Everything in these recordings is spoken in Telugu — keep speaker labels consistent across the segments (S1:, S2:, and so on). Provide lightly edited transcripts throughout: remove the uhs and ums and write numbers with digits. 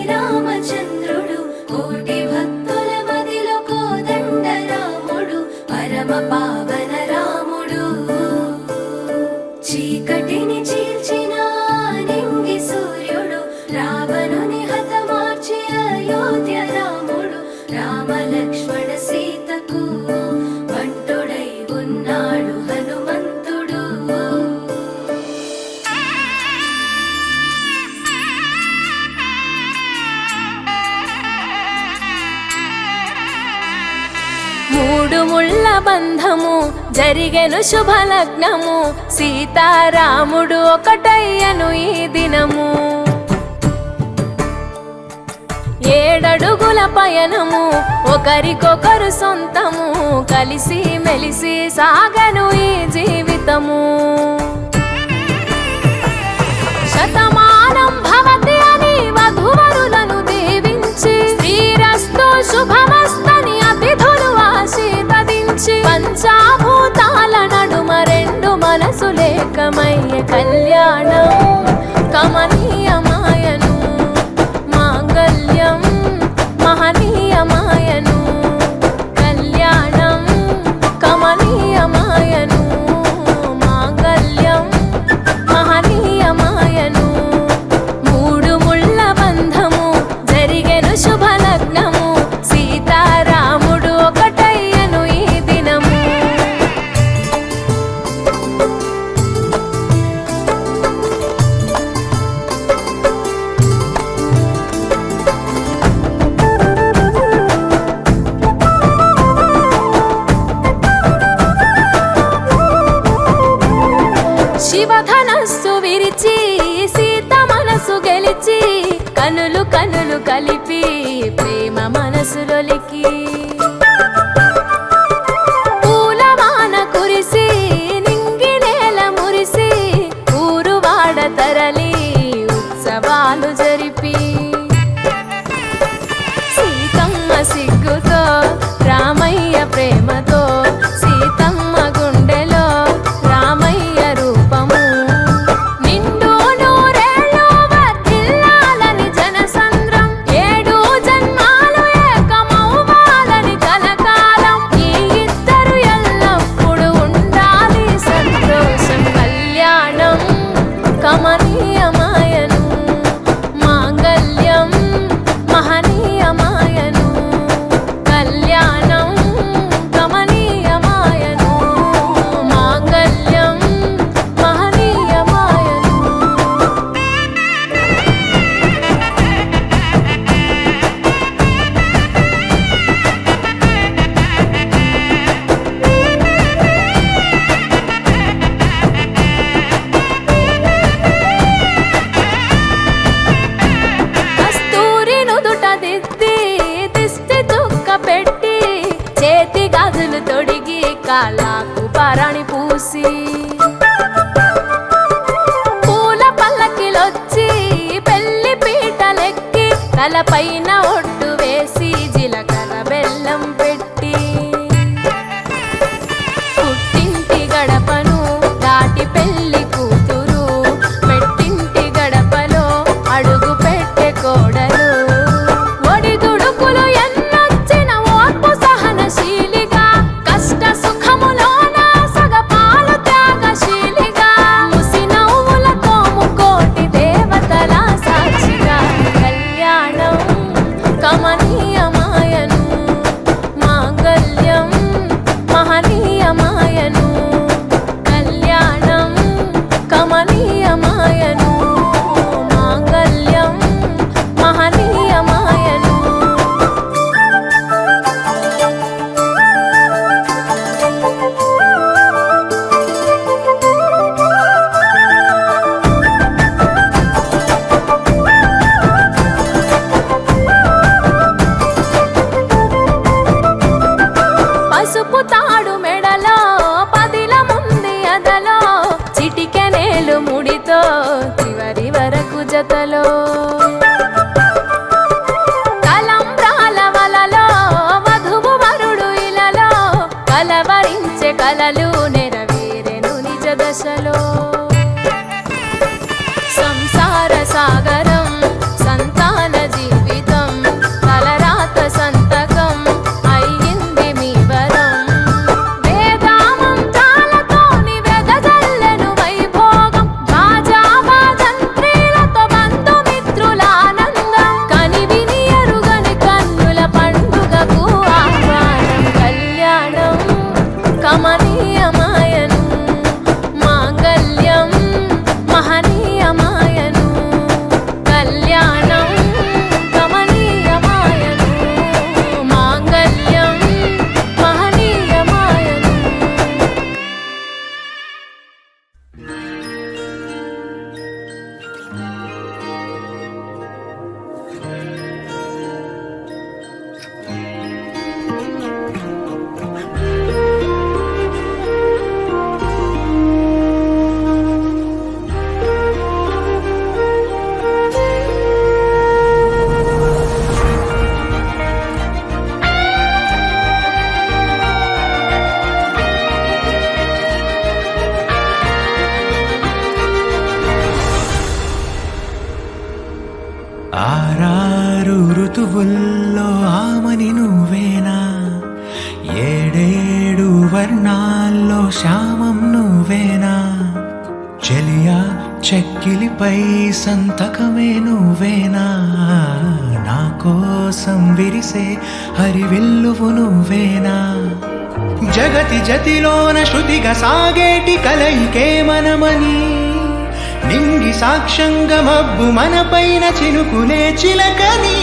S1: శ్రీరామచంద్రుడు కోటి భక్తుల మదిలో కోదండ రాముడు పరమ పావన రాముడు చీకటిని చీల్చిన నింగి సూర్యుడు రావణుని హతమార్చి అయోధ్య రాముడు రామ లక్ష్మణ సీతకు బంటుడై ఉన్నాడు హనుమంతుడు మూడు ముళ్ళ బంధము జరిగెను శుభలగ్నము సీతారాముడు ఒకటయ్యను ఈ దినము ఏడడుగుల పయనము ఒకరికొకరు సొంతము కలిసి మెలిసి సాగను ఈ జీవితము శతమానం భవతి అని వధువరులను దీవించి శ్రీరస్తు శుభమస్తని అతిథులు ఆశీర్వదించి పంచాభూతాల నడుమ రెండు మనసులేకమయ్యే కళ్యాణం కమనీయమాయను మాంగళ్యం మహనీయమాయను కళ్యాణం కమనీయమాయను మాంగళ్యం మహనీయమాయను మూడు ముళ్ళ బంధము జరిగెను శుభలగ్నము సీతారాముడు ఒకటయ్యను ఈ దినము శివధనస్సు విరిచి సీత మనసు గెలిచి కనులు కనులు కలిపి ప్రేమ మనసులొలికి పూలవాన కురిసి నింగి నేల మురిసి ఊరువాడ తరలి ఉత్సవాలు జరిపి సీతమ్మ సిగ్గుతో రామయ్య ప్రేమతో సీతమ్మ గుండెలో రామయ్య రూపము నిండు నూరేళ్ళు వర్ధిల్లాలని జనసంద్రం ఏడు జన్మాలు ఏకమవ్వాలని కలకాలం ఈ ఇద్దరు ఎల్లప్పుడూ ఉండాలి సంతోషం కళ్యాణం కమనీయమాయను మాంగళ్యం మహనీయమాయను కళ్యాణం కమనీయమాయను మాంగళ్యం మహనీయమాయను కస్తూరి నుదుట దిద్ది దిష్టి చుక్క పెట్టి చేతి గాజులు తొడిగి కాలాకు పారాణి పూసి పూల పల్లకిలొచ్చి పెళ్లి పీటలెక్కి తలపైన ఒట్టు వేసి జీలకర్ర బెల్లం పెట్టి పుట్టింటి గడపను దాటి పెళ్లి కూతురు పెట్టింటి గడపలో అడుగు పెట్టే కోడలు ఒడిదుడుకులు ఎన్నొచ్చిన ఓర్పు సహనశీలిగా కష్ట సుఖములోన సగపాలు త్యాగశీలిగా ముసి నవ్వులతో ముకోటి దేవతల సాక్షిగా కళ్యాణం కమనీయమాయను మాంగళ్యం మహనీయమాయను కళ్యాణం కమనీయమాయను మాంగళ్యం మహనీయమాయను పసుపు తాడు మెడలో పదిల ముంది అదలో చిటికెనేలు ముడితో చివరి వరకు జతలో తలంబ్రాల వలలో వధువు వరుడు ఇలలో కలవరించే కలలు నెరవేరెను నిజ దశలో సంసార సాగరం సంతాన జీవితం
S2: ఋతువుల్లో ఆమని నువ్వేనా, ఏడేడు వర్ణాల్లో శ్యామం నువ్వేనా, చెలియా చెక్కిలిపై సంతకమే నువ్వేనా, నా కోసం విరిసే హరివిల్లువు నువ్వేనా, జగతి జతిలోన శృతిగా సాగేటి కలయికే మనమని, నింగి సాక్ష్యంగా మబ్బు మన పైన చినుకునే చిలకని,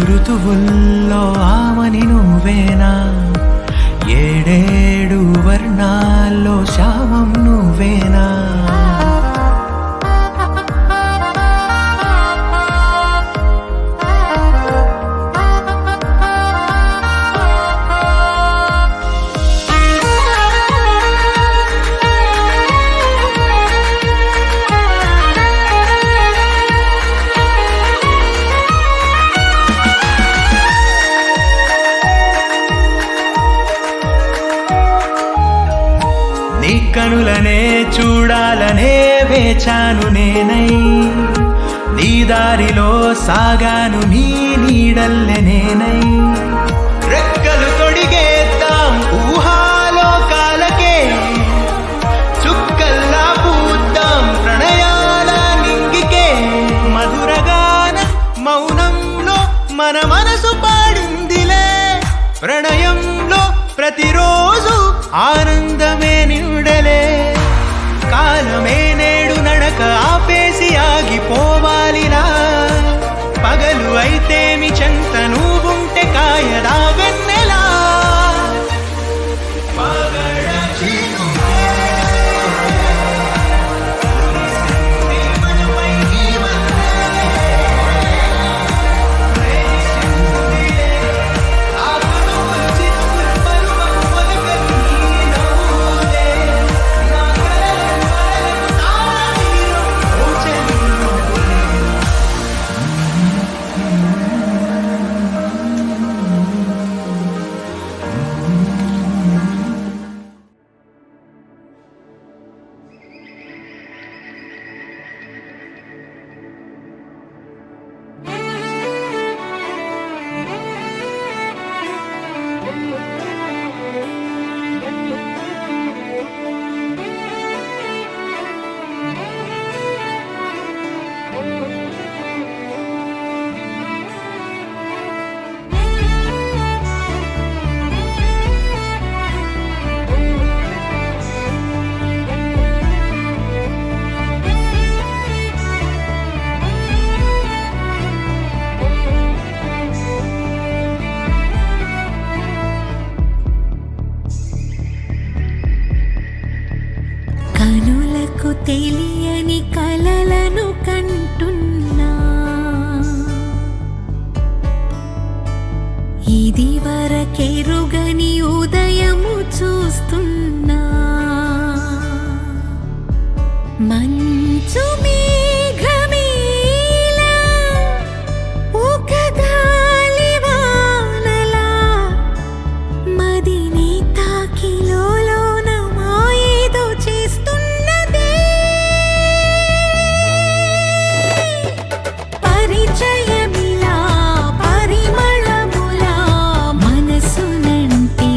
S2: ఋతువుల్లో ఆమని నువ్వేనా, ఏడేడు వర్ణాల్లో శ్యామం నువ్వేనా. నీ కనులనే చూడాలనే వేచాను నేనై, నీ దారిలో సాగాను నీ నీడల్లె నేనై, రెక్కలు తొడిగేద్దాం ఊహాలోకాలకే, చుక్కల్లా పూద్దాం ప్రణయాల నింగికే, మధురగాన మౌనంలో మన మనసు పాడిందిలే, ప్రణయంలో ప్రతిరోజు ఆనందమే నిండలే, కాలమే నేడు నడక ఆపేసి ఆగిపోవాలిలా, పగలు అయితేమి చెంత నువ్వుంటే కాయదా వెన్నెలా.
S3: కనులకు తెలియని కలలను కంటున్నా, ఇది వరకెరుగని ఉదయము చూస్తున్నా, మంచు మేఘమేలా ఒక గాలివానలా, మదిని తాకిలోన మాయేదో చేస్తున్నదే, పరిచయమిలా పరిమళములా మనసునంటి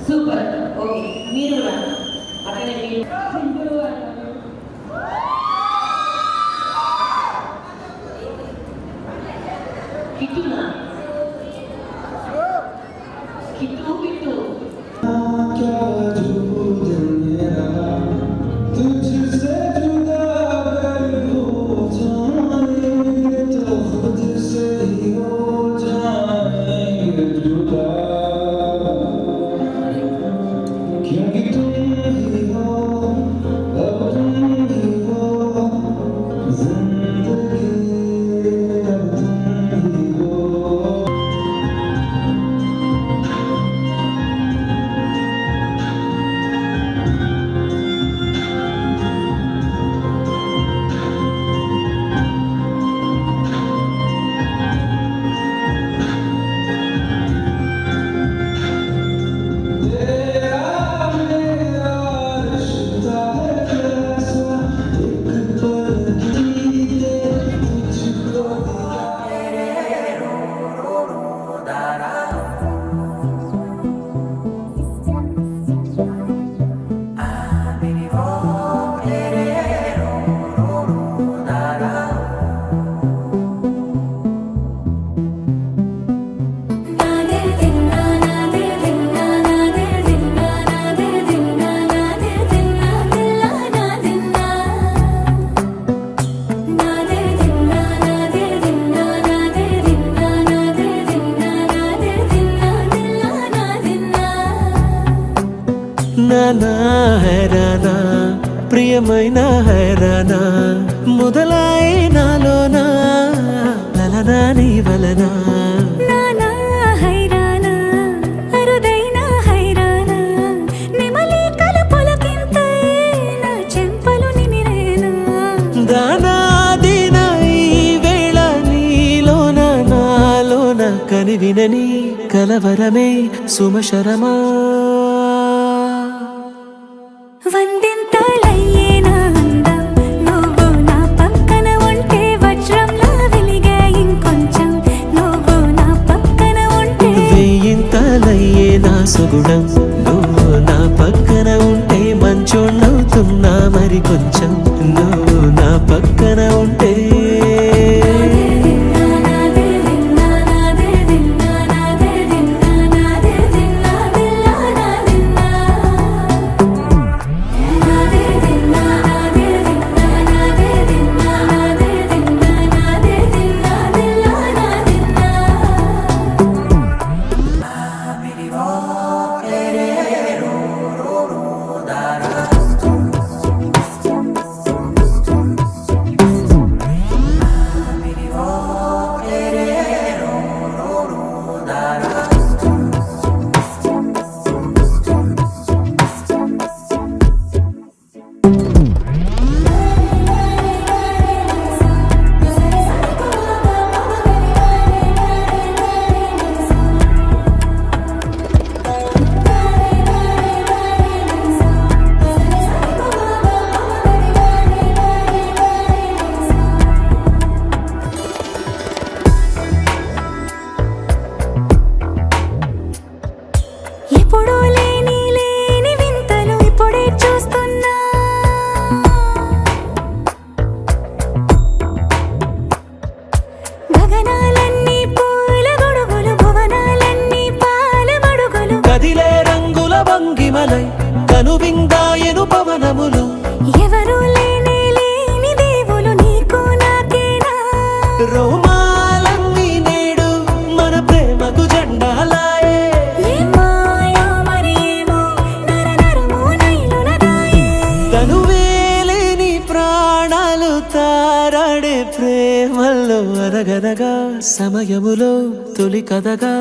S4: సూపర్ ఓకే మీరు కూడా అట్లనే మీరు కిట్టునా కిట్టు కిట్టు
S5: నానా హైరానా ప్రియమైన హైరానా మొదలై నాలోనా లలనా నీ వలనా
S3: నానా హైరానా అరుదైన హైరానా నెమలి కలుపులకింతై నా చెంపలు నిమిరేనా
S5: దానాదిన ఈ వేళ నీలోన నాలోన కనివినని కలవరమే సుమశరమా
S3: వందింతలయ్యే నా అందం నువ్వు నా పక్కన ఉంటే వజ్రంలా వెలిగే ఇంకొంచెం నువ్వు నా పక్కన ఉంటే
S5: వేయింతలయ్యే నా సుగుణం నువ్వు నా పక్కన ఉంటే మంచోణ్ణవుతున్నా మరి కొంచెం నువ్వు నా పక్కన ఉంటే
S3: ఎప్పుడూ లేని వింతలు ఇప్పుడే చూస్తున్నా గగనాలన్నీ పూల గొడుగులు భువనాలన్నీ పాల మడుగులు
S5: కదిలే రంగుల భంగిమలై కనువిందాయను పవనములు
S3: ఎవరు లేని దేవులు నీకు నాకేనా
S5: రోమాలన్నీ నేడు మన ప్రేమకు జెండాలాయే
S3: ఏ మాయో మరేమో నరనరమో నైలున దాయే
S5: తనువేలేని ప్రాణాలు తారాడే ప్రేమల్లో అరగనగా సమయములో తొలి కథగా